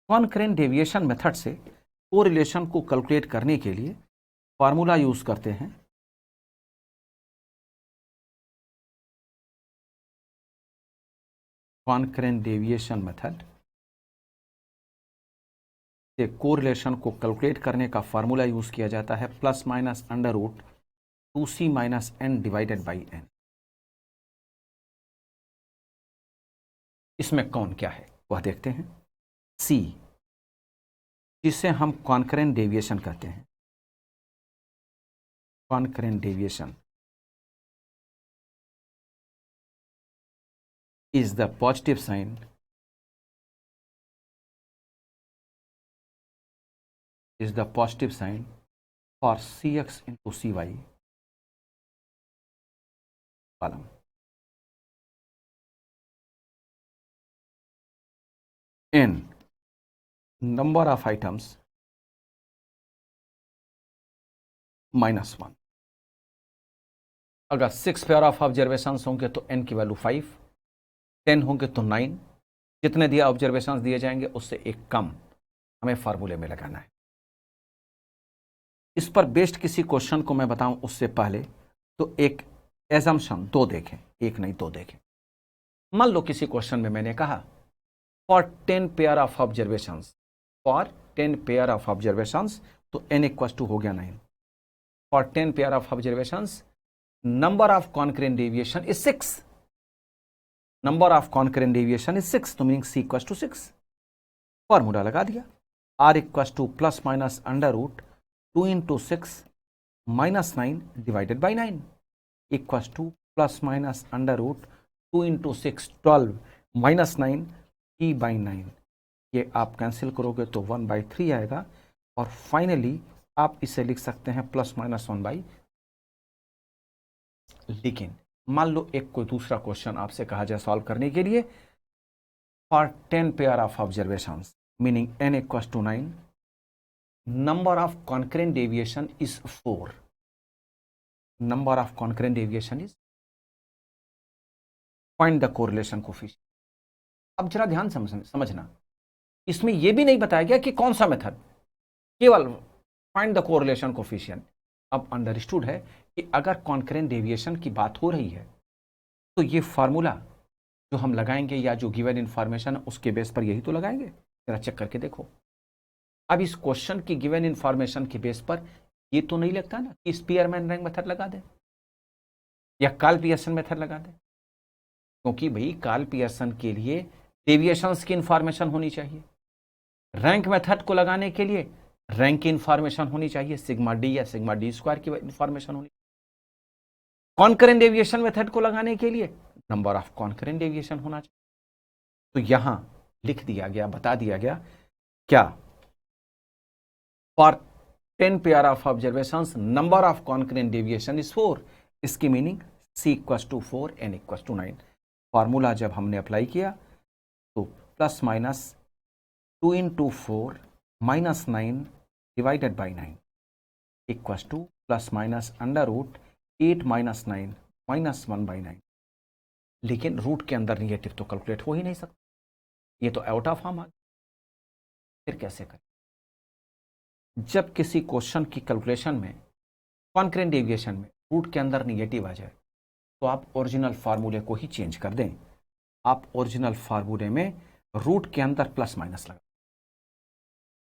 कॉनकरेंट deviation method से correlation को calculate करने के लिए फार्मूला यूज करते हैं। कॉनकरेंट डेविएशन मेथड से कोरिलेशन को कैलकुलेट करने का फार्मूला यूज किया जाता है plus minus under root 2c minus n divided by n। इसमें कौन क्या है वह देखते हैं। c जिसे हम कॉनकरेंट डेविएशन कहते हैं। Concurrent deviation is the positive sign for cx into cy column। n number of items -1। अगर 6 पेयर ऑफ ऑब्जर्वेशंस होंगे तो n की वैल्यू 5, 10 होंगे तो 9। जितने दिया ऑब्जर्वेशंस दिए जाएंगे उससे एक कम हमें फार्मूले में लगाना है। इस पर बेस्ड किसी क्वेश्चन को मैं बताऊं उससे पहले तो एक एजम्पशन 2 देखें, एक नहीं 2 देखें। मान लो किसी क्वेश्चन में मैंने कहा for 10 pair of observations, for 10 pair of observations तो n इक्वल टू हो गया 9। For 10 pair of observations number of concurrent deviation is 6। Number of concurrent deviation is 6 तो meaning c equal to 6। Formula लगा दिया r equal to plus minus under root 2 into 6 minus 9 divided by 9 equal to plus minus under root 2 into 6 12 minus 9 e by 9। ये आप cancel करोगे तो 1/3 आएगा और finally आप इसे लिख सकते हैं प्लस माइनस 1/। लेकिन मान लो एक कोई दूसरा क्वेश्चन आपसे कहा जाए सॉल्व करने के लिए for 10 pair of observations meaning n equal to 9, number of concurrent deviation is 4। Number of concurrent deviation is, find the correlation coefficient. अब जरा ध्यान समझना, इसमें यह भी नहीं बताया गया कि कौन सा मेथड, केवल फाइंड द कोरिलेशन कोफिशिएंट। अब अंडरस्टूड है कि अगर कॉनकरेंट डेविएशन की बात हो रही है तो ये फार्मूला जो हम लगाएंगे या जो गिवन इन्फॉर्मेशन है उसके बेस पर यही तो लगाएंगे। जरा चेक करके देखो। अब इस क्वेश्चन की गिवन इन्फॉर्मेशन के बेस पर ये तो नहीं लगता ना कि स्पीयरमैन रैंक मेथड लगा दे या कार्ल पियर्सन मेथड लगा दे, क्योंकि भाई कार्ल पियर्सन के लिए डेविएशंस की इंफॉर्मेशन होनी चाहिए, रैंक मेथड को लगाने के लिए रैंक की इंफॉर्मेशन होनी चाहिए, सिग्मा डी या सिग्मा डी स्क्वायर की इंफॉर्मेशन होनी। कॉनकरेंट डेविएशन मेथड को लगाने के लिए नंबर ऑफ कॉनकरेंट डेविएशन होना चाहिए। तो यहां लिख दिया गया, बता दिया गया क्या, for 10 pair of observations number of concurrent deviation is 4। इसकी meaning c equal to 4 n equal to 9। Formula जब हमने अप्लाई किया तो plus minus 2 into 4 minus 9 divided by 9 equal to plus minus under root 8 minus 9 minus 1/9। लेकिन root के अंदर negative तो calculate हो ही नहीं सकता, ये तो आउट ऑफ फॉर्म आ गया। फिर कैसे करें? जब किसी क्वेश्चन की कैलकुलेशन में कॉनकरेंट डेविएशन में रूट के अंदर निगेटिव आ जाए तो आप ओरिजिनल फार्मूले को ही चेंज कर दें। आप ओरिजिनल फार्मूले में रूट के अंदर प्लस माइनस लगाओ,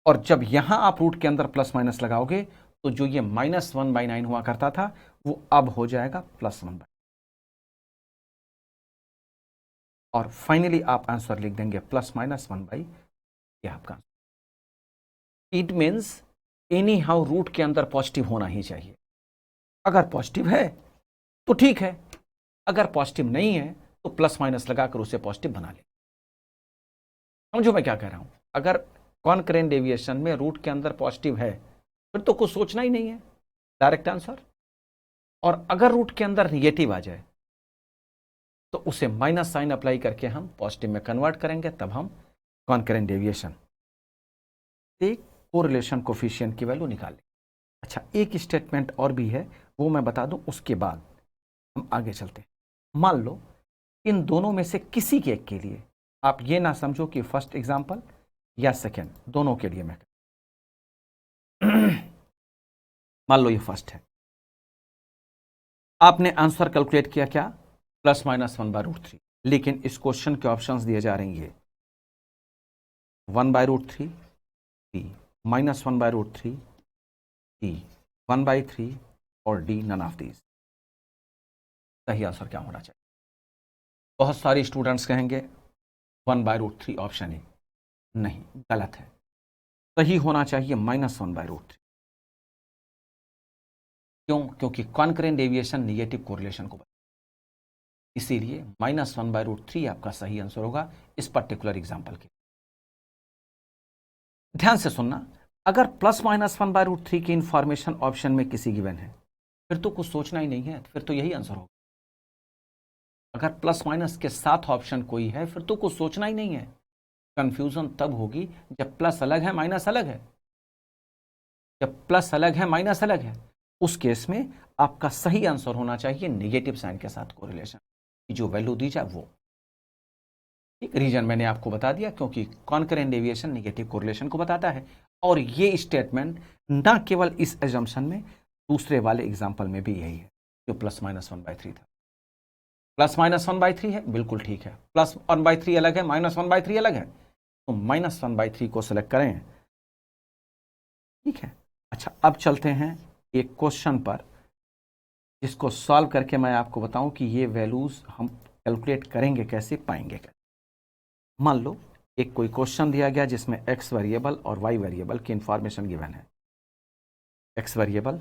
और जब यहां आप रूट के अंदर प्लस माइनस लगाओगे तो जो ये -1/9 हुआ करता था वो अब हो जाएगा +1/। और फाइनली आप आंसर लिख देंगे +-1/। ये आपका it means anyhow root के अंदर पॉजिटिव होना ही चाहिए। अगर पॉजिटिव है तो ठीक है, अगर पॉजिटिव नहीं है तो प्लस माइनस लगाकर उसे पॉजिटिव बना ले। समझो मैं क्या कह रहा हूं? अगर कॉनकरेंट डेविएशन में रूट के अंदर पॉजिटिव है फिर तो कुछ सोचना ही नहीं है, डायरेक्ट आंसर। और अगर रूट के अंदर निगेटिव आ जाए तो उसे माइनस साइन अप्लाई करके हम पॉजिटिव में कन्वर्ट करेंगे, तब हम कॉनकरेंट डेविएशन से कोरिलेशन कोफिशिएंट की वैल्यू निकालें। अच्छा, एक स्टेटमेंट और भी है, वो मैं बता दूं, उसके बाद हम आगे चलते हैं। मान लो इन दोनों में से किसी के एक के लिए, आप ये ना समझो कि फर्स्ट एग्जाम्पल या सेकेंड, दोनों के लिए मैं मान लो ये फर्स्ट है, आपने आंसर कैलकुलेट किया क्या, ±1/√3, लेकिन इस क्वेश्चन के ऑप्शंस दिए जा रहे हैं 1/√3, डी -1/√3, डी 1/3 और डी नन ऑफ दीज। सही आंसर क्या होना चाहिए? बहुत सारे स्टूडेंट्स कहेंगे 1/√3 ऑप्शन ए। नहीं, गलत है। सही होना चाहिए -1/√3। क्यों? क्योंकि कॉन्करेंट डेविएशन नेगेटिव कोरिलेशन को, इसीलिए -1/√3 आपका सही आंसर होगा इस पर्टिकुलर एग्जाम्पल के। ध्यान से सुनना, अगर +-1/√3 की इंफॉर्मेशन ऑप्शन में किसी गिवन है, फिर तो कुछ सोचना ही नहीं है, फिर तो यही आंसर होगा। अगर प्लस माइनस के साथ ऑप्शन कोई है, फिर तो कुछ सोचना ही नहीं है। कंफ्यूजन तब होगी जब प्लस अलग है माइनस अलग है, जब प्लस अलग है माइनस अलग है, उस केस में आपका सही आंसर होना चाहिए नेगेटिव साइन के साथ कोरिलेशन की जो वैल्यू दी जाए वो। एक रीजन मैंने आपको बता दिया, क्योंकि कॉन्करेंट डेविएशन नेगेटिव कोरिलेशन को बताता है। और ये स्टेटमेंट ना केवल इस एजम्पशन में, दूसरे वाले एग्जाम्पल में भी यही है, जो +-1/3 था। +-1/3 है, बिल्कुल ठीक है। +1/3 अलग है, -1/3 अलग है, तो -1/3 को सिलेक्ट करें। ठीक है। अच्छा, अब चलते हैं एक क्वेश्चन पर, जिसको सॉल्व करके मैं आपको बताऊं कि ये वैल्यूज हम कैलकुलेट करेंगे कैसे, पाएंगे कैसे। मान लो एक कोई क्वेश्चन दिया गया जिसमें x वेरिएबल और y वेरिएबल की इंफॉर्मेशन गिवन है। x वेरिएबल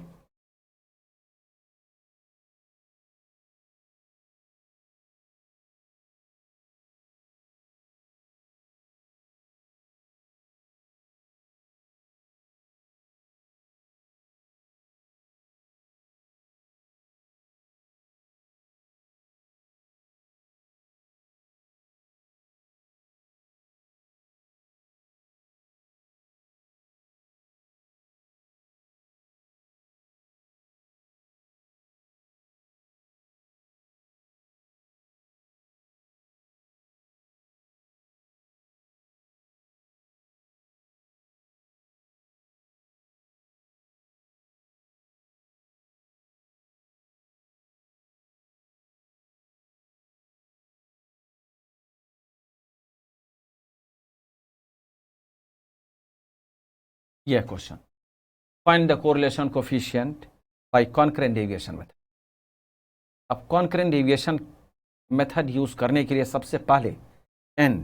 यह question, find the correlation coefficient by concurrent deviation method. अब कॉन्करेंट डेविएशन मेथड यूज करने के लिए सबसे पहले n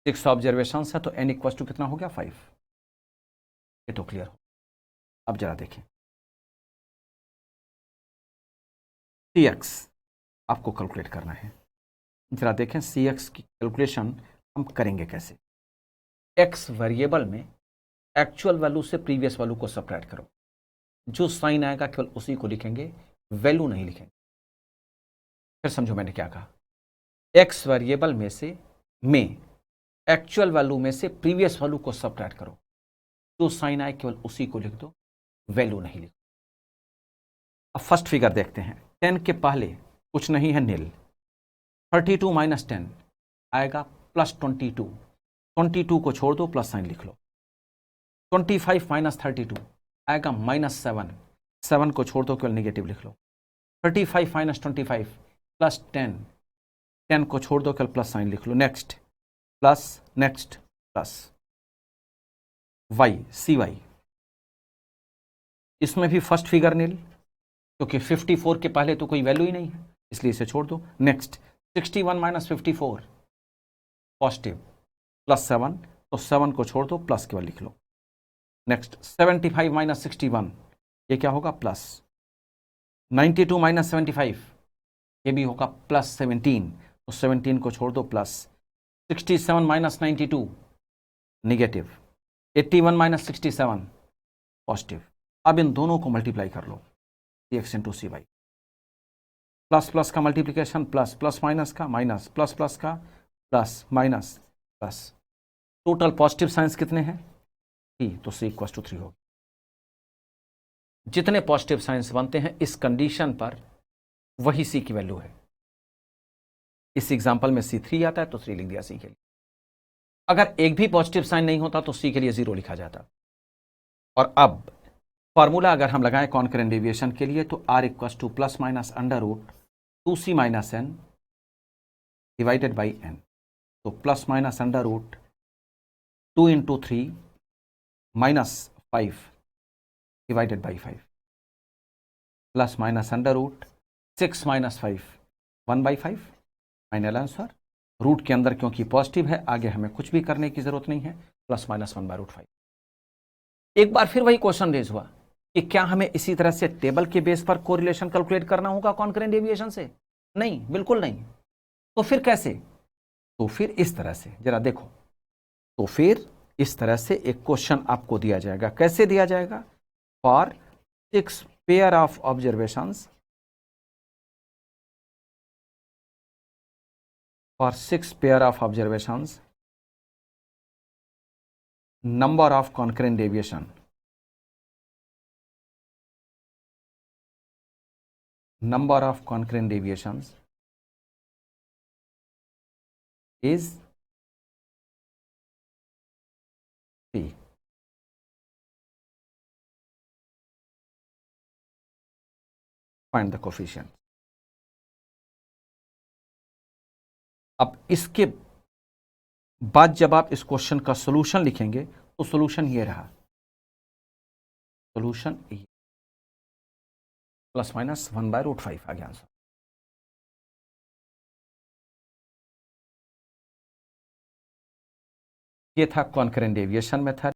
6 ऑब्जर्वेशन है, तो n इक्वल टू कितना हो गया 5। ये तो क्लियर हो। अब जरा देखें, cx आपको कैलकुलेट करना है। जरा देखें cx की कैलकुलेशन हम करेंगे कैसे। x वेरिएबल में एक्चुअल वैल्यू से प्रीवियस वैल्यू को सब्ट्रैक्ट करो, जो साइन आएगा केवल उसी को लिखेंगे, वैल्यू नहीं लिखेंगे। फिर समझो मैंने क्या कहा, x वेरिएबल में एक्चुअल वैल्यू में से प्रीवियस वैल्यू को सब्ट्रैक्ट करो, जो साइन आए केवल उसी को लिख दो, वैल्यू नहीं लिखो। अब फर्स्ट फिगर देखते हैं। 10 के पहले कुछ नहीं है, नील। 32 - 10 आएगा +22, 22 को छोड़ दो, प्लस साइन लिख लो। 25 - 32 आएगा -7, 7 को छोड़ दो, केवल नेगेटिव लिख लो। 35 - 25 +10, 10 को छोड़ दो, केवल प्लस साइन लिख लो। Next plus, next plus. Y, CY, इसमें भी फर्स्ट फिगर नील, क्योंकि 54 के पहले तो कोई वैल्यू ही नहीं है, इसलिए इसे छोड़ दो। नेक्स्ट 61 - 54 पॉजिटिव, +7, तो 7 को छोड़ दो, प्लस केवल लिख लो। नेक्स्ट 75 - 61, ये क्या होगा प्लस। 92 - 75, ये भी होगा +17, तो 17 को छोड़ दो, प्लस। 67 - 92 negative, 81 - 67 positive. अब इन दोनों को मल्टीप्लाई कर लो, CX × CY। प्लस प्लस का मल्टीप्लिकेशन प्लस, प्लस माइनस का माइनस, प्लस प्लस का plus, minus plus. Total positive science कितने हैं? 3, तो C = 3 होगी। जितने पॉजिटिव साइंस बनते हैं इस कंडीशन पर, वही C की वैल्यू है। इस एग्जांपल में C 3 आता है, तो 3 लिख दिया C के लिए। अगर एक भी पॉजिटिव साइन नहीं होता तो सी के लिए 0 लिखा जाता। और अब फॉर्मूला अगर हम लगाएं कॉन्करेंट डेविएशन के लिए तो r equals to plus minus under root 2c minus N divided by N. तो plus minus under root 2 into 3 minus 5 divided by 5 plus minus under root 6 minus 5 1/5 final answer. Root के अंदर क्योंकि positive है आगे हमें कुछ भी करने की जरूरत नहीं है, प्लस माइनस 1/√5। एक बार फिर वही क्वेश्चन रेज हुआ कि क्या हमें इसी तरह से टेबल के बेस पर कोरिलेशन कैलकुलेट करना होगा कॉन्करेंट डेविएशन से? नहीं, बिल्कुल नहीं। तो फिर कैसे? तो फिर इस तरह से, जरा देखो, तो फिर इस तरह से एक क्वेश्चन आपको दिया जाएगा। कैसे दिया जाएगा? For 6 pair of observations, for 6 pair of observations, number of concurrent deviation, number of concurrent deviations is 3. Find the coefficient. अब इसके बाद जब आप इस क्वेश्चन का सॉल्यूशन लिखेंगे तो सॉल्यूशन ये रहा, सॉल्यूशन प्लस माइनस 1/√5 आ गया आंसर। ये था कॉन्करेंट डेविएशन मेथड।